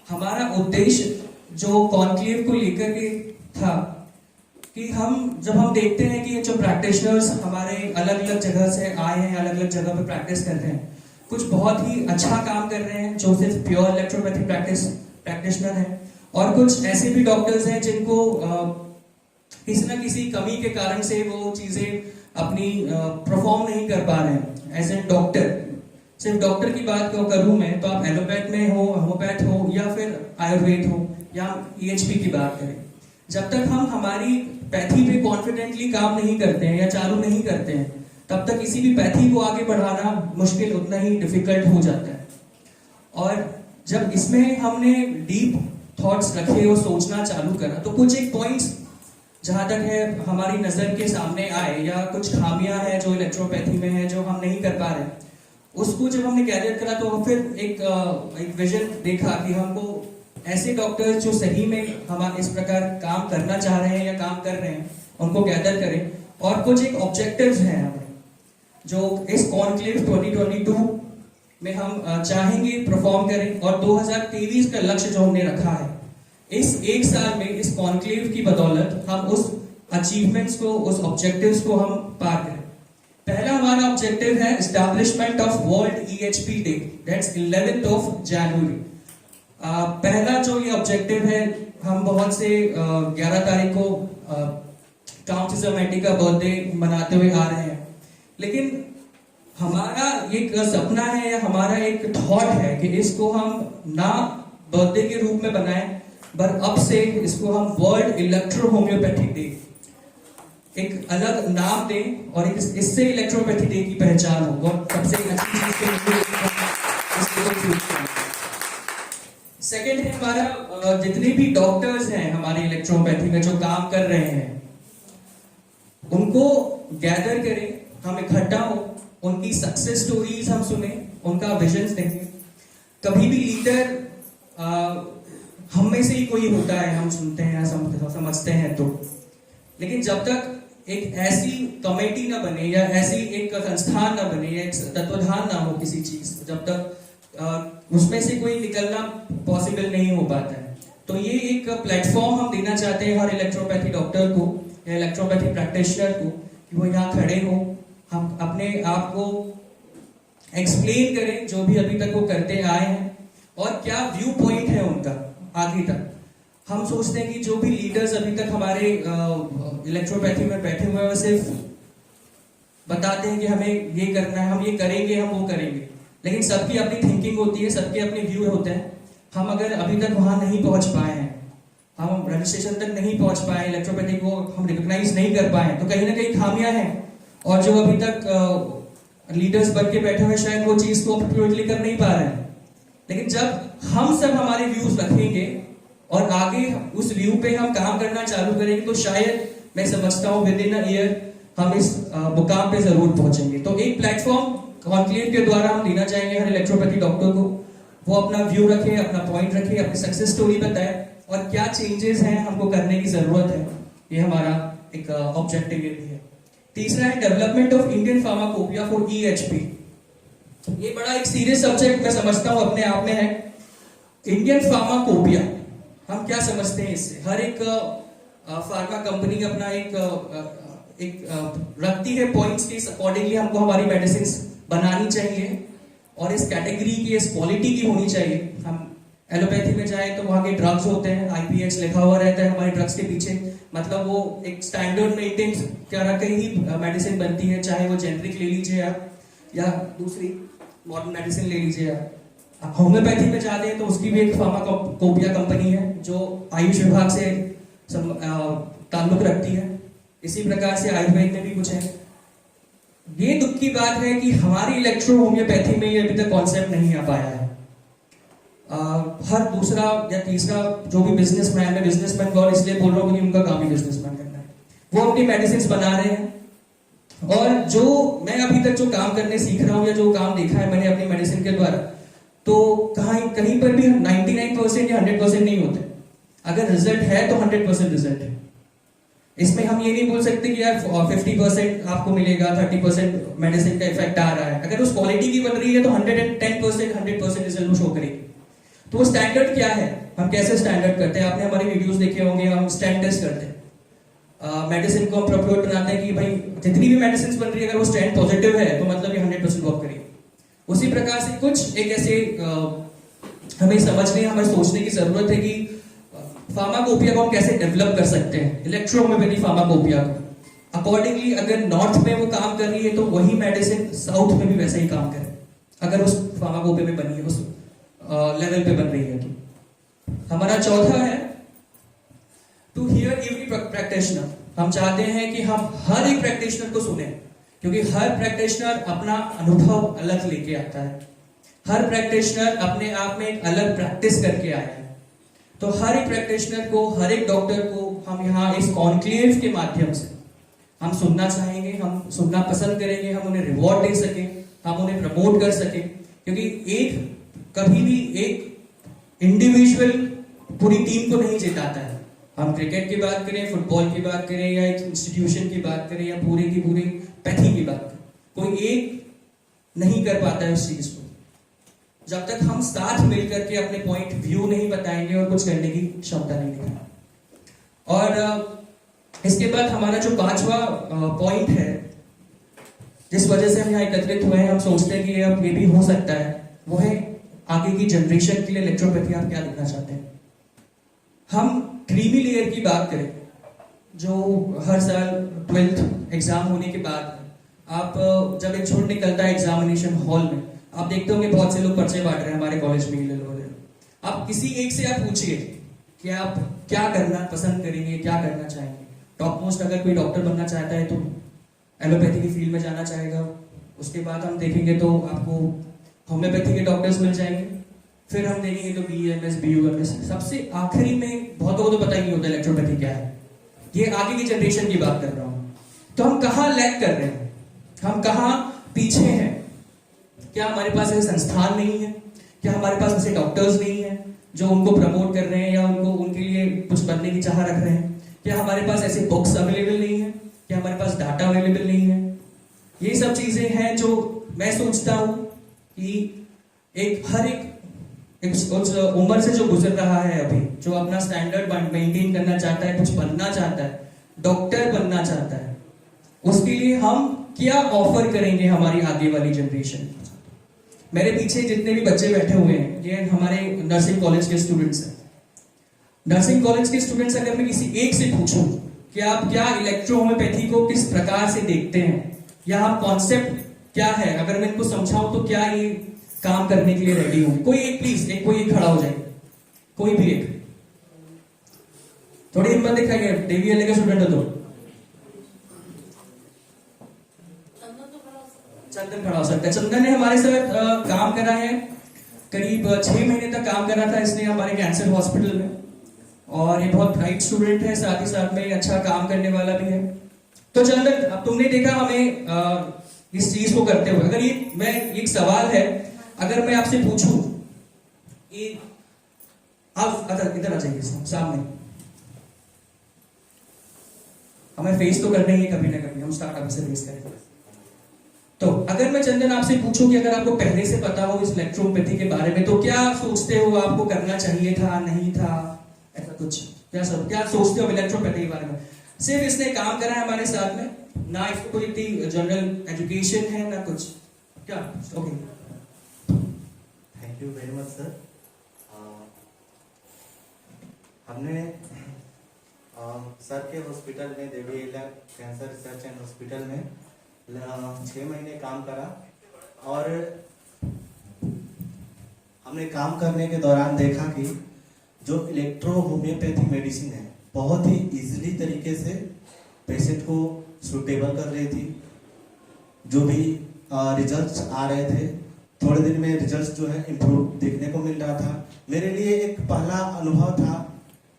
हमारा उद्देश्य जो कॉन्क्लेव को लेकर के था कि जब हम देखते हैं कि जो प्रैक्टिशनर्स हमारे अलग अलग जगह से आए हैं, अलग अलग जगह पे प्रैक्टिस कर रहे हैं, कुछ बहुत ही अच्छा काम कर रहे हैं जो सिर्फ प्योर इलेक्ट्रोपैथिक प्रैक्टिशनर हैं, और कुछ ऐसे भी डॉक्टर्स हैं जिनको किसी ना किसी कमी के कारण से वो चीजें अपनी परफॉर्म नहीं कर पा रहे हैं। एज ए डॉक्टर, सिर्फ डॉक्टर की बात करूं मैं, तो आप एलोपैथ में हो, होम्योपैथ हो, या फिर आयुर्वेद हो, या ईएचपी की बात करें, जब तक हम हमारी पैथी पे कॉन्फिडेंटली काम नहीं करते हैं या चालू नहीं करते हैं, तब तक किसी भी पैथी को आगे बढ़ाना मुश्किल, उतना ही डिफिकल्ट हो जाता है। और जब इसमें हमने डीप थॉट्स रखे और सोचना चालू करा, तो कुछ एक पॉइंट्स जहां तक है हमारी नजर के सामने आए, या कुछ खामियां हैं जो इलेक्ट्रोपैथी में है जो हम नहीं कर पा रहे, उसको जब हमने गैदर करा तो फिर एक विजन देखा कि हमको ऐसे डॉक्टर्स जो सही में हम इस प्रकार काम करना चाह रहे हैं या काम कर रहे हैं उनको गैदर करें, और कुछ एक ऑब्जेक्टिव्स हैं हमारे जो इस कॉन्क्लेव 2022 में हम चाहेंगे परफॉर्म करें, और 2023 का लक्ष्य जो हमने रखा है, इस एक साल में इस कॉन्क्लेव की बदौलत हम उस अचीवमेंट्स को, उस ऑब्जेक्टिव्स को हम पार करें। पहला हमारा ऑब्जेक्टिव है establishment of world EHP day, that's 11th of January। पहला जो ये ऑब्जेक्टिव है, हम बहुत से 11 तारीख को काउंट सिस्टमैटिक का बर्थडे मनाते हुए आ रहे हैं, लेकिन हमारा एक सपना है या हमारा एक थॉट है कि इसको हम ना बर्थडे के रूप में बनाएं, पर अब से इसको हम वर्ल्ड इलेक्ट्रो होम्योपैथिक डे, एक अलग नाम दें, और इससे इलेक्ट्रोपैथी डे की पहचान हो, और सबसे अच्छी चीज सेकेंड है हमारा जितने भी डॉक्टर्स हैं हमारे इलेक्ट्रोपैथी में जो काम कर रहे हैं, उनको गैदर करें, हम इकट्ठा हो, उनकी सक्सेस स्टोरीज हम सुने, उनका विजन देखें। कभी भी लीडर हम में से ही कोई होता है, हम सुनते हैं, समझते हैं तो, लेकिन जब तक एक ऐसी कमेटी ना बने या ऐसी एक संस्थान ना बने या एक तत्वधान ना हो किसी चीज, जब तक उसमें से कोई निकलना पॉसिबल नहीं हो पाता है। तो ये एक प्लेटफॉर्म हम देना चाहते हैं हर इलेक्ट्रोपैथी डॉक्टर को या इलेक्ट्रोपैथी प्रैक्टिशनर को, कि वो यहाँ खड़े हो, हम अपने आप को एक्सप्लेन करें जो भी अभी तक वो करते आए हैं, और क्या व्यू पॉइंट है उनका आगे तक। हम सोचते हैं कि जो भी लीडर्स अभी तक हमारे इलेक्ट्रोपैथी में बैठे हुए हैं, सिर्फ बताते हैं कि हमें ये करना है, हम ये करेंगे, हम वो करेंगे, लेकिन सबकी अपनी थिंकिंग होती है, सबके अपने व्यू होते हैं। हम अगर अभी तक वहां नहीं पहुंच पाए हैं, हम रजिस्ट्रेशन तक नहीं पहुंच पाए, इलेक्ट्रोपैथी को हम रिकॉग्नाइज नहीं कर पाए, तो कहीं ना कहीं खामियां हैं, और जो अभी तक लीडर्स बन के बैठे हुए शायद वो चीज को अप्रोप्रिएटली कर नहीं पा रहे हैं। लेकिन जब हम सब हमारे व्यूज रखेंगे और आगे उस व्यू पे हम काम करना चालू करेंगे, तो शायद मैं समझता हूँ विद इन अ ईयर हम इस मुकाम पे जरूर पहुंचेंगे। तो एक प्लेटफॉर्म कॉन्क्लेव के द्वारा हम देना चाहेंगे हर इलेक्ट्रोपैथी डॉक्टर को, वो अपना व्यू रखे, अपना पॉइंट रखे, अपनी सक्सेस स्टोरी बताए, और क्या चेंजेस हैं हमको करने की जरूरत है, ये हमारा एक ऑब्जेक्टिव ये भी है। तीसरा है development of Indian pharmacopoeia for EHP. ये बड़ा एक सीरियस सब्जेक्ट मैं समझता हूँ अपने आप में है। इंडियन फार्माकोपिया हम क्या समझते हैं इससे? हर एक फार्मा कंपनी अपना एक रखती है पॉइंट्स के अकॉर्डिंगली हमको हमारी मेडिसिन बनानी चाहिए, और इस कैटेगरी की, इस क्वालिटी की होनी चाहिए। हम एलोपैथी में जाएं तो वहां के ड्रग्स होते हैं, आईपीएच लिखा हुआ रहता है हमारे ड्रग्स के पीछे, मतलब वो एक स्टैंडर्ड मेंटेन कर के ही मेडिसिन बनती है, चाहे वो जेनरिक ले लीजिए आप या दूसरी मॉडर्न मेडिसिन ले लीजिए आप। होम्योपैथी में जाते हैं तो उसकी भी एक फार्माकोपिया कंपनी है जो आयुष विभाग से ताल्लुक रखती है। इसी प्रकार से आयुर्वेद में भी कुछ है। ये दुख की बात है कि हमारी इलेक्ट्रो होम्योपैथी में ये अभी तक कॉन्सेप्ट नहीं आ पाया है। हर दूसरा या तीसरा जो भी बिजनेसमैन, मैं बिजनेसमैन को इसलिए बोल रहा हूँ कि उनका काम ही बिजनेसमैन करना है, वो अपनी मेडिसिन बना रहे हैं, और जो मैं अभी तक जो काम करने सीख रहा हूँ या जो काम देखा है मैंने अपनी मेडिसिन के द्वारा, तो कहीं पर भी 99% या 100% नहीं होते। अगर रिजल्ट है तो 100% रिजल्ट है। इसमें हम ये नहीं बोल सकते कि यार 50% आपको मिलेगा, 30% मेडिसिन का इफेक्ट आ रहा है। अगर उस क्वालिटी की बन रही है तो 110% 100% रिजल्ट शो करेगी। तो वो स्टैंडर्ड क्या है, हम कैसे स्टैंडर्ड करते हैं? आपने हमारे वीडियोस देखे होंगे, हम स्ट्रेंथ टेस्ट करते हैं। मेडिसिन को हम प्रोक्योर बनाते हैं कि भाई जितनी भी मेडिसिन बन रही है अगर वो स्ट्रेंथ पॉजिटिव है तो मतलब ये 100% वर्क करेगी। उसी प्रकार से कुछ एक ऐसे हमें समझने, हमें सोचने की जरूरत है कि फार्माकोपिया को हम कैसे डेवलप कर सकते हैं, इलेक्ट्रोहोम्योपैथी फार्माकोपिया को। अकॉर्डिंगली अगर नॉर्थ में वो काम कर रही है तो वही मेडिसिन साउथ में भी वैसा ही काम करे, अगर उस फार्माकोपिया में बनी है, उस लेवल पे बन रही है तो। हमारा चौथा है टू हियर एवरी प्रैक्टिशनर। हम चाहते हैं कि हम हर एक प्रैक्टिशनर को सुने, क्योंकि हर प्रैक्टिशनर अपना अनुभव अलग लेके आता है, हर प्रैक्टिशनर अपने आप में एक अलग प्रैक्टिस करके आया है। तो हर एक प्रैक्टिशनर को, हर एक डॉक्टर को हम यहाँ इस कॉन्क्लेव के माध्यम से हम सुनना चाहेंगे, हम सुनना पसंद करेंगे, हम उन्हें रिवॉर्ड दे सके, हम उन्हें प्रमोट कर सके। क्योंकि एक कभी भी एक इंडिविजुअल पूरी टीम को नहीं जिताता है। हम क्रिकेट की बात करें, फुटबॉल की बात करें, या एक इंस्टीट्यूशन की बात करें, या पूरे की पूरी पैथी की बात करें, कोई एक नहीं कर पाता है उस चीज को जब तक हम साथ मिलकर के अपने पॉइंट व्यू नहीं बताएंगे और कुछ करने की क्षमता नहीं दिखाएंगे। और इसके बाद हमारा जो पांचवा पॉइंट है, जिस वजह से हम यहाँ एकत्रित हुए हैं, हम सोचते हैं कि अब ये भी हो सकता है, वो है आगे की जनरेशन के लिए इलेक्ट्रोपैथी आप क्या देखना चाहते हैं। हम क्रीमी लेयर की बात करें, जो हर साल 12th एग्जाम होने के बाद आप जब एक छोड़ निकलता है एग्जामिनेशन हॉल में, आप देखते होंगे बहुत से लोग पर्चे बांट रहे हैं हमारे कॉलेज में। आप किसी एक से आप पूछिए कि आप क्या करना पसंद करेंगे, क्या करना चाहेंगे। टॉप मोस्ट अगर कोई डॉक्टर बनना चाहता है तो एलोपैथी की फील्ड में जाना चाहेगा। उसके बाद हम देखेंगे तो आपको होम्योपैथी के डॉक्टर्स मिल जाएंगे। फिर हम देखेंगे तो BAMS, BUMS। सबसे आखिरी में बहुतों को तो पता ही नहीं होता इलेक्ट्रोपैथी क्या है। ये आगे की जनरेशन की बात कर रहा हूं। तो हम कहाँ लैग कर रहे हैं, हम कहाँ पीछे हैं? क्या हमारे पास ऐसे संस्थान नहीं है? क्या हमारे पास ऐसे डॉक्टर्स नहीं है जो उनको प्रमोट कर रहे हैं या उनको उनके लिए कुछ बनने की चाह रख रहे हैं? क्या हमारे पास ऐसे बुक्स अवेलेबल नहीं है? क्या हमारे पास डाटा अवेलेबल नहीं है? ये सब चीजें हैं जो मैं सोचता हूं कि एक हर एक उस उम्र से जो गुजर रहा है अभी, जो अपना स्टैंडर्ड मेंटेन करना चाहता है, कुछ बनना चाहता है, डॉक्टर बनना चाहता है, उसके लिए हम क्या ऑफर करेंगे हमारी आगे वाली जनरेशन। मेरे पीछे जितने भी बच्चे बैठे हुए हैं ये हमारे नर्सिंग कॉलेज के स्टूडेंट्स हैं। नर्सिंग कॉलेज के स्टूडेंट्स, अगर मैं किसी एक से पूछूं कि आप क्या इलेक्ट्रोहोम्योपैथी को किस प्रकार से देखते हैं या आप कॉन्सेप्ट क्या है, अगर मैं इनको समझाऊं तो क्या ये काम करने के लिए रेडी होंगे? कोई एक प्लीज, कोई एक खड़ा हो जाए, कोई भी एक, थोड़ी हिम्मत दिखाइए। DVLA के स्टूडेंट हो तो चंदन खड़ा हो सकता है। चंदन ने हमारे साथ काम करा है, करीब 6 महीने तक काम करा था इसने हमारे कैंसर हॉस्पिटल में, और ये बहुत ब्राइट स्टूडेंट है, साथ ही साथ में अच्छा काम करने वाला भी है। तो चंदन, अब तुमने देखा हमें इस चीज को करते हुए, अगर ये मैं एक सवाल है, अगर मैं आपसे पूछूं कि आप इधर आ जाइए सामने, हमें फेस तो करना ही है कभी ना कभी, हम स्टार्टअप से फेस करेंगे। तो अगर मैं चंदन आपसे पूछूं कि अगर आपको पहले से पता हो इस इलेक्ट्रोपैथी के बारे में, तो क्या सोचते हो, आपको करना चाहिए था, नहीं था, ऐसा कुछ क्या सोचते हो इलेक्ट्रोपैथी के बारे में? सिर्फ इसने काम करा है हमारे साथ में, ना इसको कोई इतनी जनरल एजुकेशन है ना कुछ, क्या? Okay, thank you very much sir. हमने सर के हॉस्पिटल में, देवीला कैंसर रिसर्च एंड हॉस्पिटल में 6 महीने काम करा, और हमने काम करने के दौरान देखा कि जो इलेक्ट्रो होम्योपैथी मेडिसिन है बहुत ही इजीली तरीके से पेशेंट को सूटेबल कर रही थी। जो भी रिजल्ट्स आ रहे थे, थोड़े दिन में रिजल्ट्स जो है इम्प्रूव देखने को मिल रहा था। मेरे लिए एक पहला अनुभव था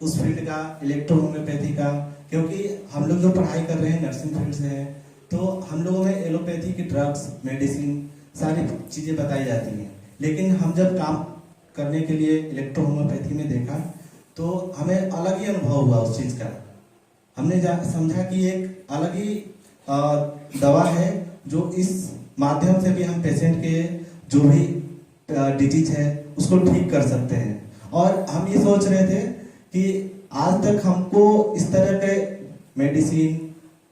उस फील्ड का, इलेक्ट्रो होम्योपैथी का, क्योंकि हम लोग जो पढ़ाई कर रहे हैं नर्सिंग फील्ड से है, तो हम लोगों में एलोपैथी की ड्रग्स, मेडिसिन, सारी चीज़ें बताई जाती हैं। लेकिन हम जब काम करने के लिए इलेक्ट्रो होम्योपैथी में देखा तो हमें अलग ही अनुभव हुआ उस चीज़ का। हमने समझा कि एक अलग ही दवा है जो इस माध्यम से भी हम पेशेंट के जो भी डिजीज है उसको ठीक कर सकते हैं। और हम ये सोच रहे थे कि आज तक हमको इस तरह के मेडिसिन,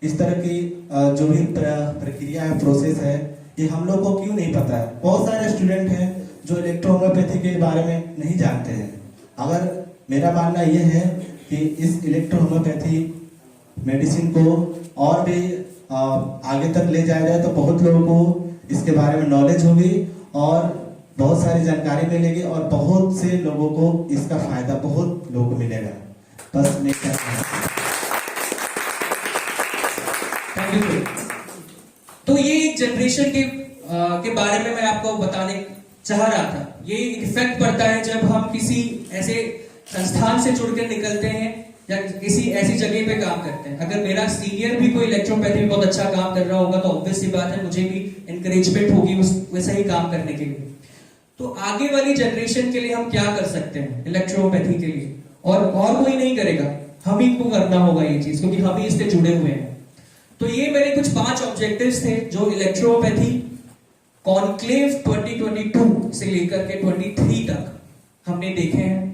इस तरह की जो भी प्रक्रिया है, प्रोसेस है, ये हम लोग को क्यों नहीं पता है। बहुत सारे स्टूडेंट हैं जो इलेक्ट्रोहोम्योपैथी के बारे में नहीं जानते हैं। अगर मेरा मानना ये है कि इस इलेक्ट्रोहोम्योपैथी मेडिसिन को और भी आगे तक ले जाया जाए तो बहुत लोगों को इसके बारे में नॉलेज होगी और बहुत सारी जानकारी मिलेगी और बहुत से लोगों को इसका फायदा बहुत लोगों को मिलेगा। बस मैं क्या थैंक यू। तो ये एक जनरेशन के बारे में मैं आपको बताने चाह रहा था। ये इफेक्ट पड़ता है जब हम किसी ऐसे संस्थान से जुड़कर निकलते हैं या किसी ऐसी जगह पे काम करते हैं। अगर मेरा सीनियर भी कोई इलेक्ट्रोपैथी में बहुत अच्छा काम कर रहा होगा तो ऑब्वियस सी बात है मुझे भी इंकरेजमेंट होगी उस वैसा ही काम करने के लिए। तो आगे वाली जनरेशन के लिए हम क्या कर सकते हैं इलेक्ट्रोपैथी के लिए, और कोई नहीं करेगा, हम ही को करना होगा ये चीज, क्योंकि हम ही इससे जुड़े हुए हैं। तो ये मेरे कुछ 5 ऑब्जेक्टिव्स थे जो इलेक्ट्रोपैथी कॉन्क्लेव 2022 से लेकर के 23 तक हमने देखे हैं।